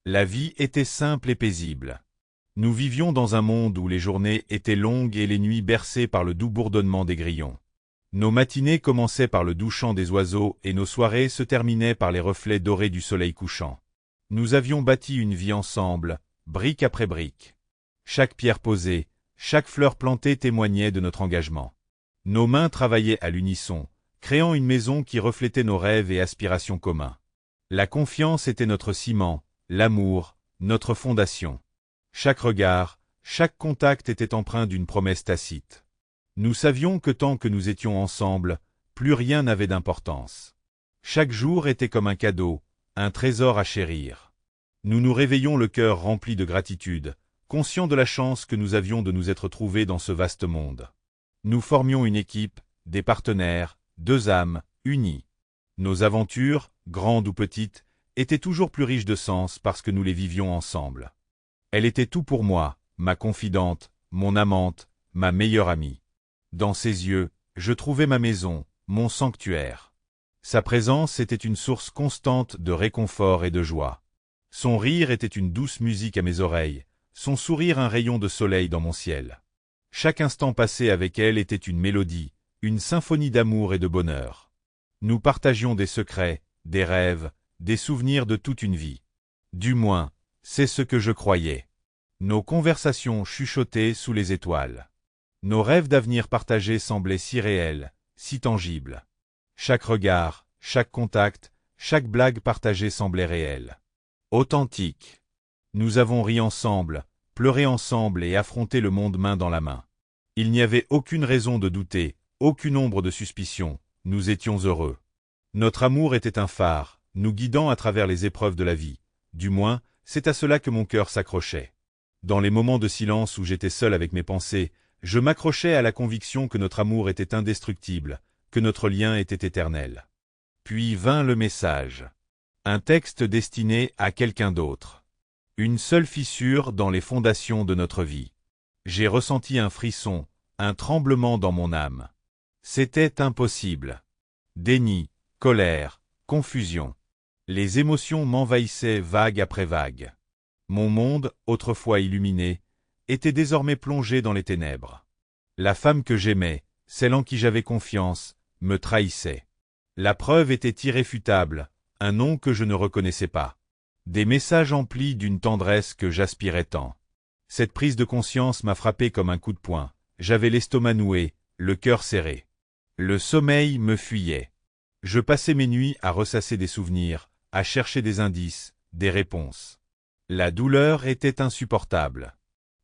La vie était simple et paisible. Nous vivions dans un monde où les journées étaient longues et les nuits bercées par le doux bourdonnement des grillons. Nos matinées commençaient par le doux chant des oiseaux et nos soirées se terminaient par les reflets dorés du soleil couchant. Nous avions bâti une vie ensemble, brique après brique. Chaque pierre posée, chaque fleur plantée témoignait de notre engagement. Nos mains travaillaient à l'unisson, créant une maison qui reflétait nos rêves et aspirations communs. La confiance était notre ciment, l'amour, notre fondation. Chaque regard, chaque contact était empreint d'une promesse tacite. Nous savions que tant que nous étions ensemble, plus rien n'avait d'importance. Chaque jour était comme un cadeau, un trésor à chérir. Nous nous réveillions le cœur rempli de gratitude, conscients de la chance que nous avions de nous être trouvés dans ce vaste monde. Nous formions une équipe, des partenaires, deux âmes, unies. Nos aventures, grandes ou petites, étaient toujours plus riches de sens parce que nous les vivions ensemble. Elle était tout pour moi, ma confidente, mon amante, ma meilleure amie. Dans ses yeux, je trouvais ma maison, mon sanctuaire. Sa présence était une source constante de réconfort et de joie. Son rire était une douce musique à mes oreilles, son sourire un rayon de soleil dans mon ciel. Chaque instant passé avec elle était une mélodie, une symphonie d'amour et de bonheur. Nous partagions des secrets, des rêves, des souvenirs de toute une vie. Du moins, c'est ce que je croyais. Nos conversations chuchotaient sous les étoiles. Nos rêves d'avenir partagés semblaient si réels, si tangibles. Chaque regard, chaque contact, chaque blague partagée semblait réelle. Authentique. Nous avons ri ensemble, pleuré ensemble et affronté le monde main dans la main. Il n'y avait aucune raison de douter, aucune ombre de suspicion, nous étions heureux. Notre amour était un phare, nous guidant à travers les épreuves de la vie. Du moins, c'est à cela que mon cœur s'accrochait. Dans les moments de silence où j'étais seul avec mes pensées, je m'accrochais à la conviction que notre amour était indestructible, que notre lien était éternel. Puis vint le message. Un texte destiné à quelqu'un d'autre. Une seule fissure dans les fondations de notre vie. J'ai ressenti un frisson, un tremblement dans mon âme. C'était impossible. Déni, colère, confusion. Les émotions m'envahissaient vague après vague. Mon monde, autrefois illuminé, était désormais plongé dans les ténèbres. La femme que j'aimais, celle en qui j'avais confiance, me trahissait. La preuve était irréfutable, un nom que je ne reconnaissais pas. Des messages emplis d'une tendresse que j'aspirais tant. Cette prise de conscience m'a frappé comme un coup de poing. J'avais l'estomac noué, le cœur serré. Le sommeil me fuyait. Je passais mes nuits à ressasser des souvenirs, à chercher des indices, des réponses. La douleur était insupportable.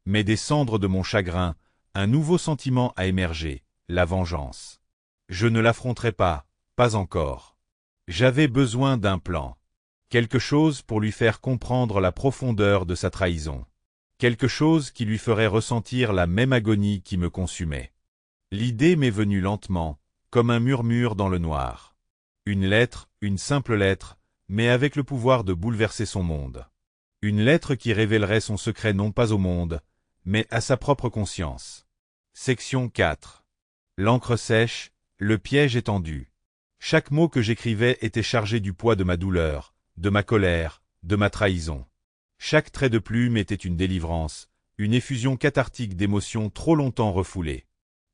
Mais des cendres de mon chagrin, un nouveau sentiment a émergé, la vengeance. Je ne l'affronterai pas encore. J'avais besoin d'un plan. Quelque chose pour lui faire comprendre la profondeur de sa trahison. Quelque chose qui lui ferait ressentir la même agonie qui me consumait. L'idée m'est venue lentement, comme un murmure dans le noir. Une lettre, une simple lettre, mais avec le pouvoir de bouleverser son monde. Une lettre qui révélerait son secret non pas au monde, mais à sa propre conscience. Section 4. L'encre sèche, le piège est tendu. Chaque mot que j'écrivais était chargé du poids de ma douleur, de ma colère, de ma trahison. Chaque trait de plume était une délivrance, une effusion cathartique d'émotions trop longtemps refoulées.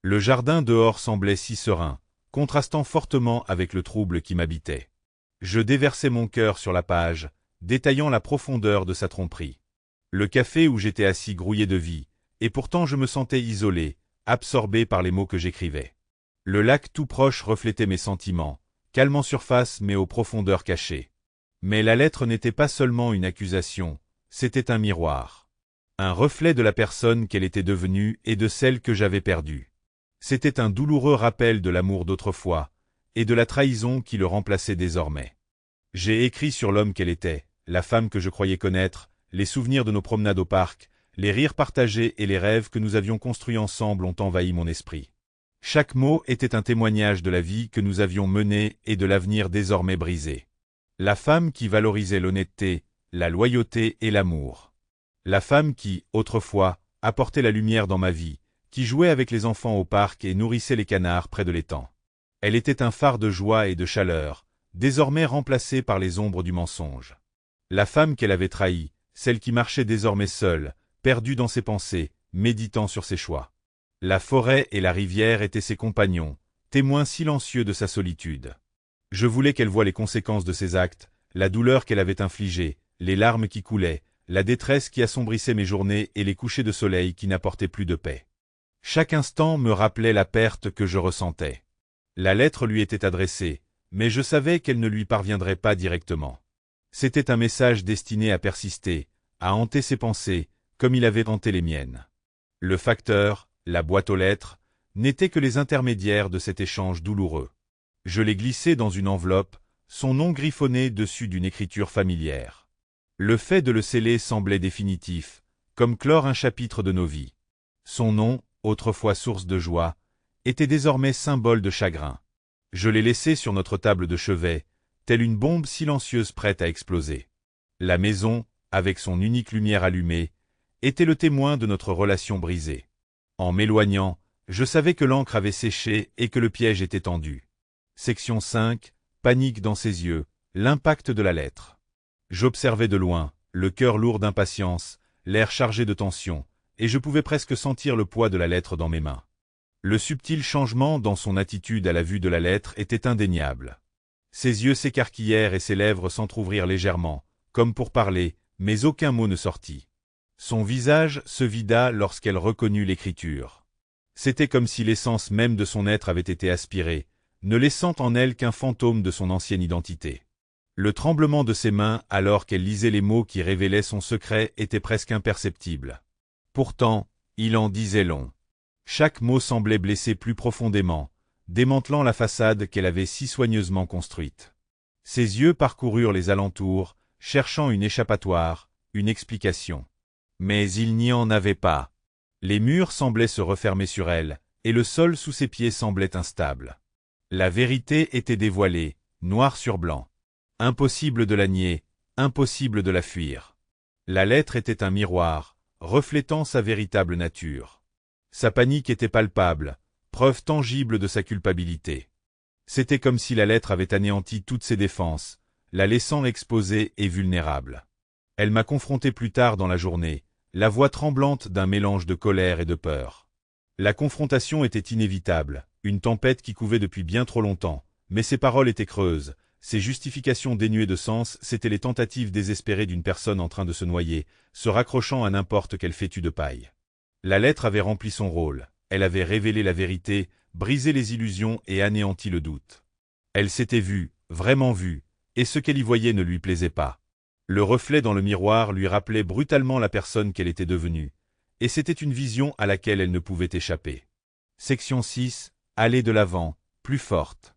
Le jardin dehors semblait si serein, contrastant fortement avec le trouble qui m'habitait. Je déversais mon cœur sur la page, détaillant la profondeur de sa tromperie. Le café où j'étais assis grouillait de vie, et pourtant je me sentais isolé, absorbé par les mots que j'écrivais. Le lac tout proche reflétait mes sentiments, calme en surface mais aux profondeurs cachées. Mais la lettre n'était pas seulement une accusation, c'était un miroir. Un reflet de la personne qu'elle était devenue et de celle que j'avais perdue. C'était un douloureux rappel de l'amour d'autrefois, et de la trahison qui le remplaçait désormais. J'ai écrit sur l'homme qu'elle était, la femme que je croyais connaître, les souvenirs de nos promenades au parc, les rires partagés et les rêves que nous avions construits ensemble ont envahi mon esprit. Chaque mot était un témoignage de la vie que nous avions menée et de l'avenir désormais brisé. La femme qui valorisait l'honnêteté, la loyauté et l'amour. La femme qui, autrefois, apportait la lumière dans ma vie, qui jouait avec les enfants au parc et nourrissait les canards près de l'étang. Elle était un phare de joie et de chaleur, désormais remplacé par les ombres du mensonge. La femme qu'elle avait trahie, celle qui marchait désormais seule, perdue dans ses pensées, méditant sur ses choix. La forêt et la rivière étaient ses compagnons, témoins silencieux de sa solitude. Je voulais qu'elle voie les conséquences de ses actes, la douleur qu'elle avait infligée, les larmes qui coulaient, la détresse qui assombrissait mes journées et les couchers de soleil qui n'apportaient plus de paix. Chaque instant me rappelait la perte que je ressentais. La lettre lui était adressée, mais je savais qu'elle ne lui parviendrait pas directement. C'était un message destiné à persister, à hanter ses pensées, comme il avait hanté les miennes. Le facteur, la boîte aux lettres, n'étaient que les intermédiaires de cet échange douloureux. Je l'ai glissé dans une enveloppe, son nom griffonné dessus d'une écriture familière. Le fait de le sceller semblait définitif, comme clore un chapitre de nos vies. Son nom, autrefois source de joie, était désormais symbole de chagrin. Je l'ai laissé sur notre table de chevet, telle une bombe silencieuse prête à exploser. La maison, avec son unique lumière allumée, était le témoin de notre relation brisée. En m'éloignant, je savais que l'encre avait séché et que le piège était tendu. Section 5, panique dans ses yeux, l'impact de la lettre. J'observais de loin, le cœur lourd d'impatience, l'air chargé de tension, et je pouvais presque sentir le poids de la lettre dans mes mains. Le subtil changement dans son attitude à la vue de la lettre était indéniable. Ses yeux s'écarquillèrent et ses lèvres s'entr'ouvrirent légèrement, comme pour parler, mais aucun mot ne sortit. Son visage se vida lorsqu'elle reconnut l'écriture. C'était comme si l'essence même de son être avait été aspirée, ne laissant en elle qu'un fantôme de son ancienne identité. Le tremblement de ses mains alors qu'elle lisait les mots qui révélaient son secret était presque imperceptible. Pourtant, il en disait long. Chaque mot semblait blesser plus profondément, démantelant la façade qu'elle avait si soigneusement construite. Ses yeux parcoururent les alentours, cherchant une échappatoire, une explication. Mais il n'y en avait pas. Les murs semblaient se refermer sur elle, et le sol sous ses pieds semblait instable. La vérité était dévoilée, noir sur blanc. Impossible de la nier, impossible de la fuir. La lettre était un miroir, reflétant sa véritable nature. Sa panique était palpable, preuve tangible de sa culpabilité. C'était comme si la lettre avait anéanti toutes ses défenses, la laissant exposée et vulnérable. Elle m'a confronté plus tard dans la journée, la voix tremblante d'un mélange de colère et de peur. La confrontation était inévitable, une tempête qui couvait depuis bien trop longtemps, mais ses paroles étaient creuses, ses justifications dénuées de sens, c'étaient les tentatives désespérées d'une personne en train de se noyer, se raccrochant à n'importe quel fétu de paille. La lettre avait rempli son rôle, elle avait révélé la vérité, brisé les illusions et anéanti le doute. Elle s'était vue, vraiment vue, et ce qu'elle y voyait ne lui plaisait pas. Le reflet dans le miroir lui rappelait brutalement la personne qu'elle était devenue, et c'était une vision à laquelle elle ne pouvait échapper. Section 6, aller de l'avant, plus forte.